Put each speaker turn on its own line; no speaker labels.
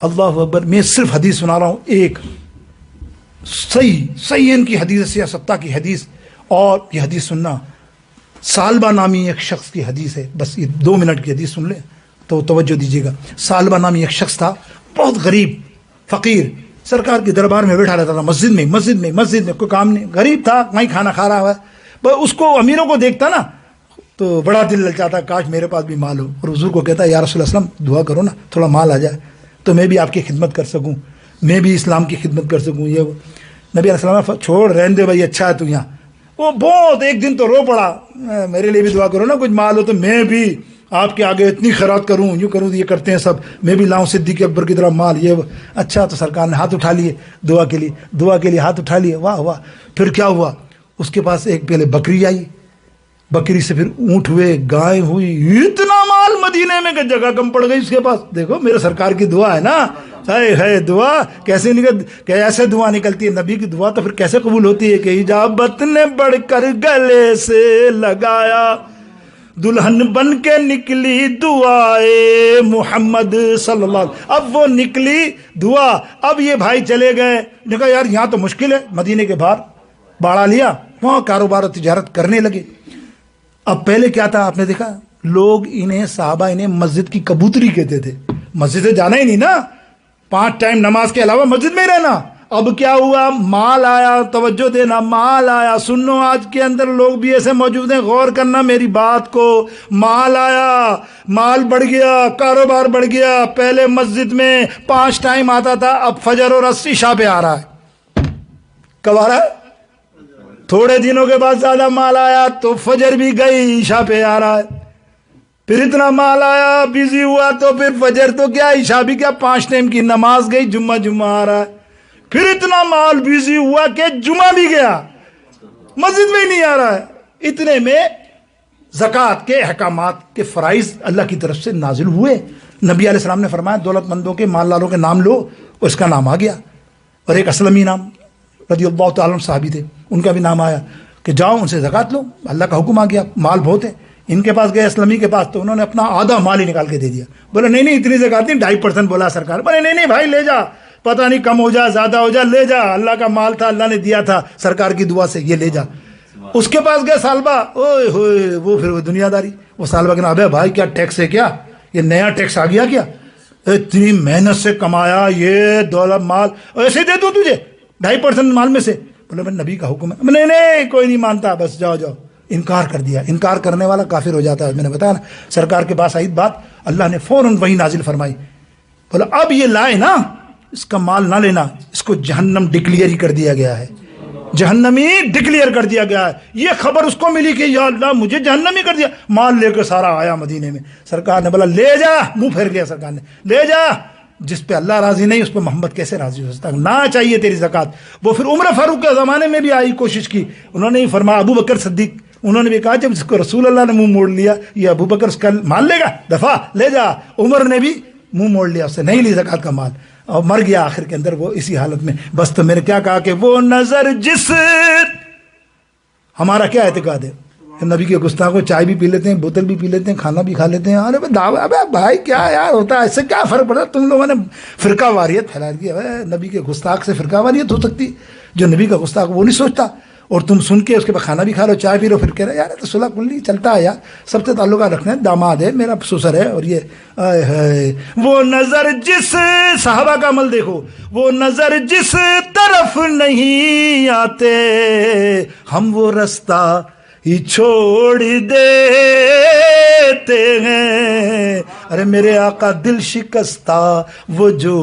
اللہ اکبر. میں صرف حدیث سنا رہا ہوں, ایک صحیح ان کی حدیث سیاستہ کی حدیث, اور یہ حدیث سننا. سالبہ نامی ایک شخص کی حدیث ہے, بس یہ 2 منٹ کی حدیث سن لیں تو توجہ دیجیے گا. سالبہ نامی ایک شخص تھا, بہت غریب فقیر, سرکار کے دربار میں بیٹھا رہتا تھا, مسجد میں کوئی کام نہیں, غریب تھا, وہیں کھانا کھا رہا ہے. اس کو امیروں کو دیکھتا نا تو بڑا دل للچاتا, کاش میرے پاس بھی مال ہو. اور حضور کو کہتا ہے یا رسول اللہ صلی اللہ علیہ وسلم دعا کرو نا, تھوڑا مال آ جائے تو میں بھی آپ کی خدمت کر سکوں, میں بھی اسلام کی خدمت کر سکوں. یہ نبی علیہ السلام چھوڑ رہنے دے بھائی, اچھا ہے تو یہاں. وہ بہت ایک دن تو رو پڑا, میرے لیے بھی دعا کرو نا, کچھ مال ہو تو میں بھی آپ کے آگے اتنی خیرات کروں, یوں کروں, یہ کرتے ہیں سب, میں بھی لاؤں صدیق اکبر کی طرح مال. یہ اچھا, تو سرکار نے ہاتھ اٹھا لیے دعا کے لیے ہاتھ اٹھا لیے. واہ واہ. پھر کیا ہوا, اس کے پاس ایک پہلے بکری آئی, بکری سے پھر اونٹ ہوئے, گائے ہوئی, اتنا مال مدینے میں کہ جگہ کم پڑ گئی اس کے پاس. دیکھو میرے سرکار کی دعا ہے نا, ہے دعا کیسے ایسے دعا نکلتی ہے نبی کی دعا, تو پھر کیسے قبول ہوتی ہے کہ اجابت نے بڑھ کر گلے سے لگایا, دلہن بن کے نکلی دعائے محمد صلی اللہ علیہ وسلم. اب وہ نکلی دعا, اب یہ بھائی چلے گئے, دیکھا یار یہاں تو مشکل ہے, مدینے کے باہر باڑا لیا, وہاں کاروبار و تجارت کرنے لگے. اب پہلے کیا تھا آپ نے دیکھا, لوگ صحابہ انہیں مسجد کی کبوتری کہتے تھے, مسجد سے جانا ہی نہیں نا, 5 ٹائم نماز کے علاوہ مسجد میں ہی رہنا. اب کیا ہوا, مال آیا, توجہ دینا, مال آیا. سنو آج کے اندر لوگ بھی ایسے موجود ہیں, غور کرنا میری بات کو. مال آیا, مال بڑھ گیا, کاروبار بڑھ گیا. پہلے مسجد میں 5 ٹائم آتا تھا, اب فجر اور عشاء پہ آ رہا ہے. کب آ رہا ہے؟ تھوڑے دنوں کے بعد زیادہ مال آیا تو فجر بھی گئی, عشاء پہ آ رہا ہے. پھر اتنا مال آیا, بزی ہوا تو پھر فجر تو کیا, عشاء بھی کیا, 5 ٹائم کی نماز گئی, جمعہ آ رہا ہے. پھر اتنا مال بزی ہوا کہ جمعہ بھی گیا, مسجد میں ہی نہیں آ رہا ہے. اتنے میں زکوٰۃ کے احکامات کے فرائض اللہ کی طرف سے نازل ہوئے. نبی علیہ السلام نے فرمایا دولت مندوں کے, مال والوں کے نام لو, اس کا نام آ گیا. اور ایک اسلمی نام رضی اللہ تعالیٰ عنہ صحابی تھے, ان کا بھی نام آیا کہ جاؤ ان سے زکوٰۃ لو. اللہ کا حکم آ گیا, مال بہت ہے. ان کے پاس گئے اسلمی کے پاس, تو انہوں نے اپنا آدھا مال ہی نکال کے دے دیا. بولے نہیں اتنی زکوٰۃ نہیں, 2.5% بولا سرکار. بولے نہیں بھائی لے جا, پتہ نہیں کم ہو جا زیادہ ہو جا, لے جا, اللہ کا مال تھا, اللہ نے دیا تھا سرکار کی دعا سے, یہ لے جا. اس کے پاس گئے سالبہ, اوئے ہوئے, وہ پھر وہ دنیا داری. وہ سالبہ کہنا ابے بھائی کیا ٹیکس ہے, کیا یہ نیا ٹیکس آ گیا, کیا اتنی محنت سے کمایا یہ دولت مال ایسے دے دوں تجھے 2.5% مال میں سے. بولے میں نبی کا حکم ہے, نہیں کوئی نہیں مانتا, بس جاؤ. انکار کر دیا. انکار کرنے والا کافر ہو جاتا ہے. میں نے بتایا نا, سرکار کے پاس آئی بات, اللہ نے فوراً وہی نازل فرمائی. بولا اب یہ لائے نا, اس کا مال نہ لینا, اس کو جہنم ڈکلیئر ہی کر دیا گیا ہے, جہنمی ڈکلیئر کر دیا گیا ہے. یہ خبر اس کو ملی کہ یا اللہ مجھے جہنمی کر دیا. مال لے کے سارا آیا مدینے میں. سرکار نے بولا لے جا, منہ پھیر لیا سرکار نے, لے جا. جس پہ اللہ راضی نہیں اس پہ محمد کیسے راضی ہو سکتا, نہ چاہیے تیری زکوٰۃ. وہ پھر عمر فاروق کے زمانے میں بھی آئی, کوشش کی, انہوں نے ہی فرمایا. ابو بکر صدیق, انہوں نے بھی کہا جب جس کو رسول اللہ نے منہ موڑ لیا, یہ ابو بکر اس کا مال لے گا, دفعہ لے جا. عمر نے بھی منہ موڑ لیا, اس سے نہیں لی زکوٰۃ کا مال, اور مر گیا آخر کے اندر وہ اسی حالت میں. بس تو میں نے کیا کہا کہ وہ نظر جس, ہمارا کیا اعتقاد ہے, نبی کے گستاخ کو چائے بھی پی لیتے ہیں, بوتل بھی پی لیتے ہیں, کھانا بھی کھا لیتے ہیں. ارے بھائی کیا یار ہوتا ہے, اس سے کیا فرق پڑتا ہے؟ تم لوگوں نے فرقہ واریت پھیلا دی. نبی کے گستاخ سے فرقہ واریت ہو سکتی, جو نبی کا گستاخ وہ نہیں سوچتا, اور تم سن کے اس کے بعد کھانا بھی کھا لو, چائے پی لو, پھر کہہ رہے یار تو صلح کلی چلتا ہے یار, سب سے تعلقات رکھنا ہے, داماد ہے میرا, سسر ہے, اور یہ وہ نظر جس, صحابہ کا عمل دیکھو, وہ نظر جس طرف نہیں آتے ہم وہ رستہ ہی چھوڑ دیتے ہیں. ارے میرے آقا دل شکستہ وہ جو